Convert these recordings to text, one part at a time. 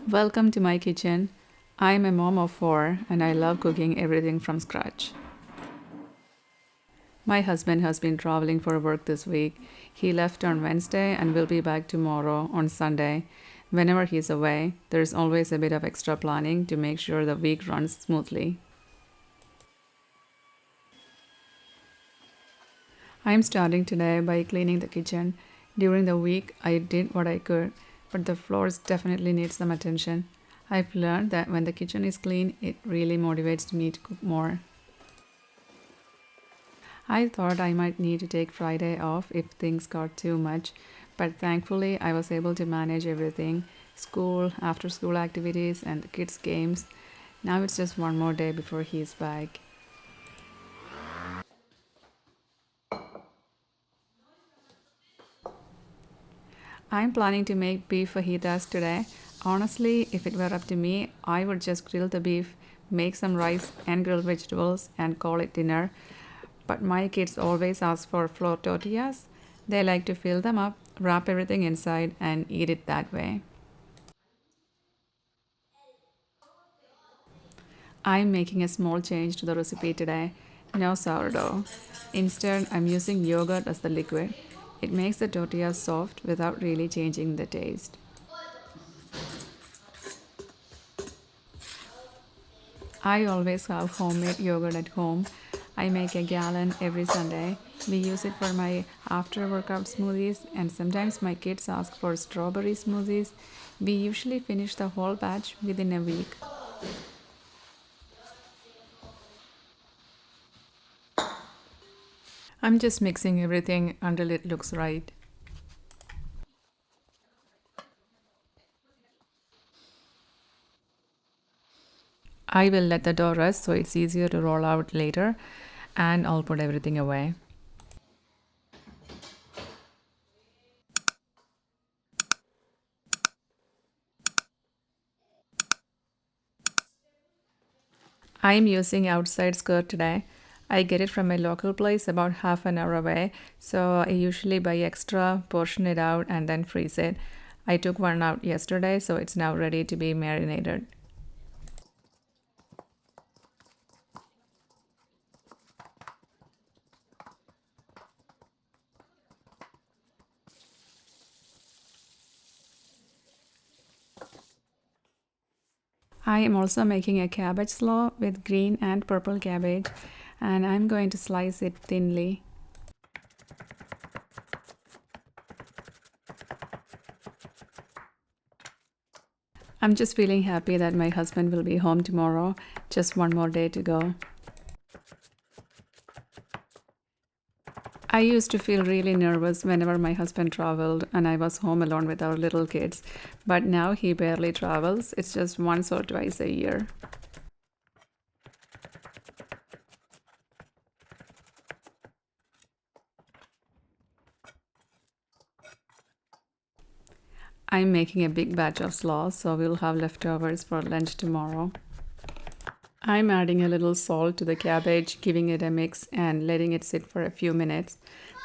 Welcome to my kitchen. I'm a mom of four and I love cooking everything from scratch. My husband has been traveling for work this week. He left on Wednesday and will be back tomorrow on Sunday. Whenever he's away, there's always a bit of extra planning to make sure the week runs smoothly. I'm starting today by cleaning the kitchen. During the week, I did what I could, but the floors definitely need some attention. I've learned that when the kitchen is clean, it really motivates me to cook more. I thought I might need to take Friday off if things got too much, but thankfully I was able to manage everything school, after school activities, and the kids' games. Now it's just one more day before he's back. I'm planning to make beef fajitas today. Honestly, if it were up to me, I would just grill the beef, make some rice and grilled vegetables, and call it dinner. But my kids always ask for flour tortillas. They like to fill them up, wrap everything inside, and eat it that way. I'm making a small change to the recipe today. No sourdough. Instead, I'm using yogurt as the liquid. It makes the tortillas soft without really changing the taste. I always have homemade yogurt at home. I make a gallon every Sunday. We use it for my after workout smoothies, and sometimes my kids ask for strawberry smoothies. We usually finish the whole batch within a week. I'm just mixing everything until it looks right. I will let the dough rest so it's easier to roll out later, and I'll put everything away. I'm using outside skirt today. I get it from a local place about half an hour away, so I usually buy extra, portion it out, and then freeze it. I took one out yesterday, so it's now ready to be marinated. I am also making a cabbage slaw with green and purple cabbage, and I'm going to slice it thinly. I'm just feeling happy that my husband will be home tomorrow. Just one more day to go. I used to feel really nervous whenever my husband traveled and I was home alone with our little kids. But now he barely travels, it's just once or twice a year. I'm making a big batch of slaw, so we'll have leftovers for lunch tomorrow. I'm adding a little salt to the cabbage, giving it a mix, and letting it sit for a few minutes.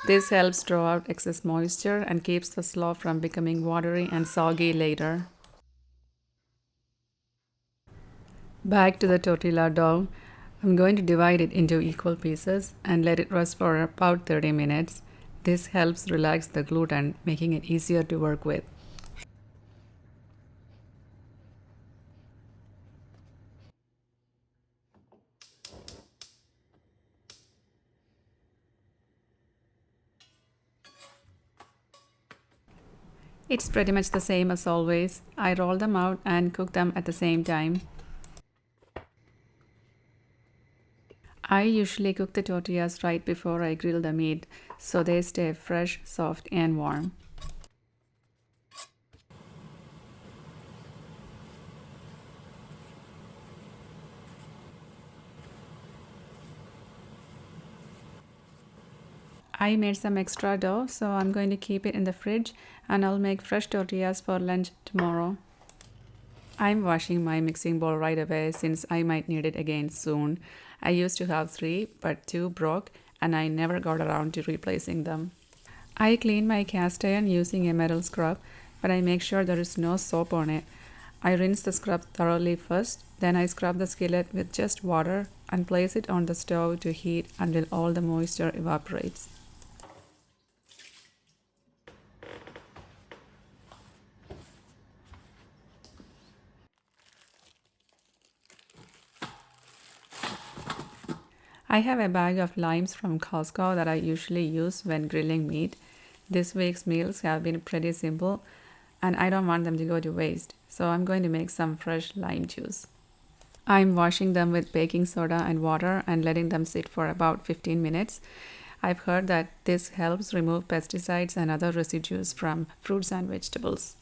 This helps draw out excess moisture and keeps the slaw from becoming watery and soggy later. Back to the tortilla dough. I'm going to divide it into equal pieces and let it rest for about 30 minutes. This helps relax the gluten, making it easier to work with. It's pretty much the same as always. I roll them out and cook them at the same time. I usually cook the tortillas right before I grill the meat so they stay fresh, soft, and warm. I made some extra dough, so I'm going to keep it in the fridge and I'll make fresh tortillas for lunch tomorrow. I'm washing my mixing bowl right away since I might need it again soon. I used to have three, but two broke and I never got around to replacing them. I clean my cast iron using a metal scrub, but I make sure there is no soap on it. I rinse the scrub thoroughly first, then I scrub the skillet with just water and place it on the stove to heat until all the moisture evaporates. I have a bag of limes from Costco that I usually use when grilling meat. This week's meals have been pretty simple and I don't want them to go to waste, so I'm going to make some fresh lime juice. I'm washing them with baking soda and water and letting them sit for about 15 minutes. I've heard that this helps remove pesticides and other residues from fruits and vegetables.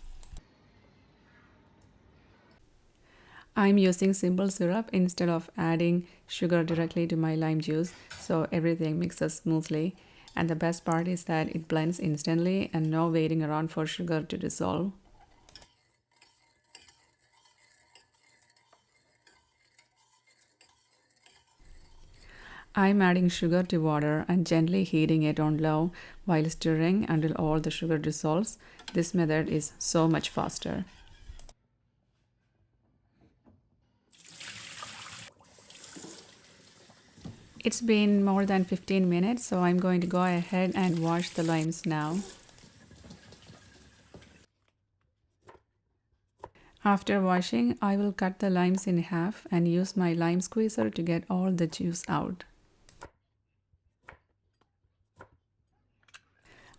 I'm using simple syrup instead of adding sugar directly to my lime juice, so everything mixes smoothly. And the best part is that it blends instantly and no waiting around for sugar to dissolve. I'm adding sugar to water and gently heating it on low while stirring until all the sugar dissolves. This method is so much faster. It's been more than 15 minutes, so I'm going to go ahead and wash the limes now. After washing, I will cut the limes in half and use my lime squeezer to get all the juice out.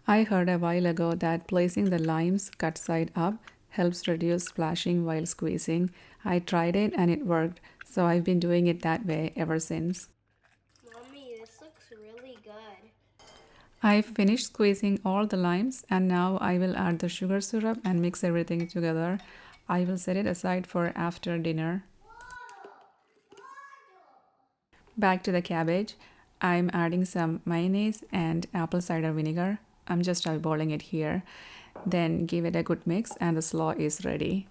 I heard a while ago that placing the limes cut side up helps reduce splashing while squeezing. I tried it and it worked, so I've been doing it that way ever since. Mommy, this looks really good. I've finished squeezing all the limes and now I will add the sugar syrup and mix everything together. I will set it aside for after dinner. Back to the cabbage. I'm adding some mayonnaise and apple cider vinegar. I'm just eyeballing it here. Then give it a good mix and the slaw is ready.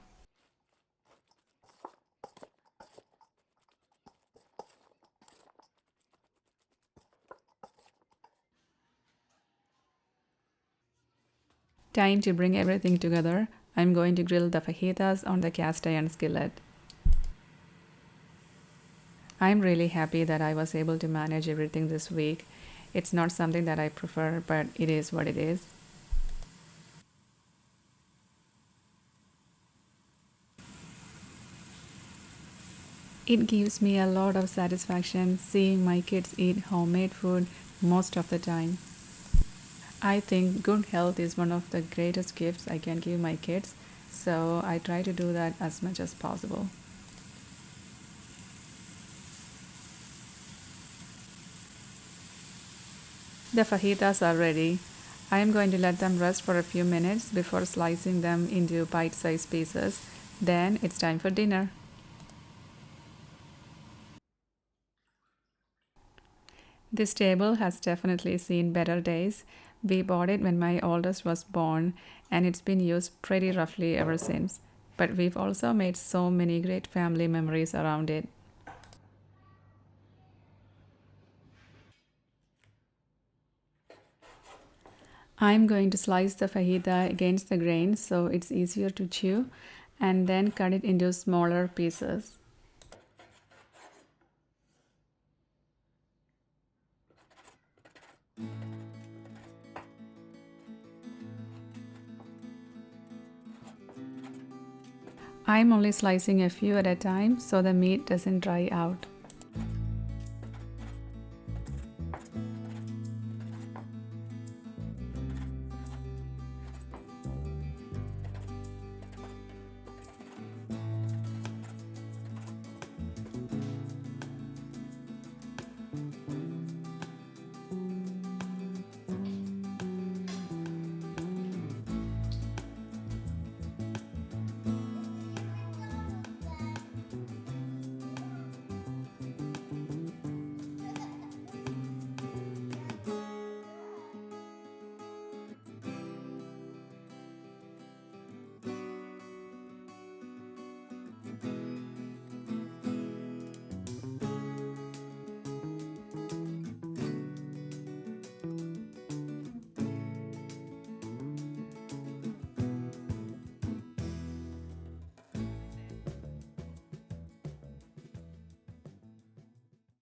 Time to bring everything together. I'm going to grill the fajitas on the cast iron skillet. I'm really happy that I was able to manage everything this week. It's not something that I prefer, but it is what it is. It gives me a lot of satisfaction seeing my kids eat homemade food most of the time. I think good health is one of the greatest gifts I can give my kids, so I try to do that as much as possible. The fajitas are ready. I am going to let them rest for a few minutes before slicing them into bite sized pieces. Then it's time for dinner. This table has definitely seen better days. We bought it when my oldest was born, and it's been used pretty roughly ever since. But we've also made so many great family memories around it. I'm going to slice the fajita against the grain so it's easier to chew, and then cut it into smaller pieces. I'm only slicing a few at a time so the meat doesn't dry out.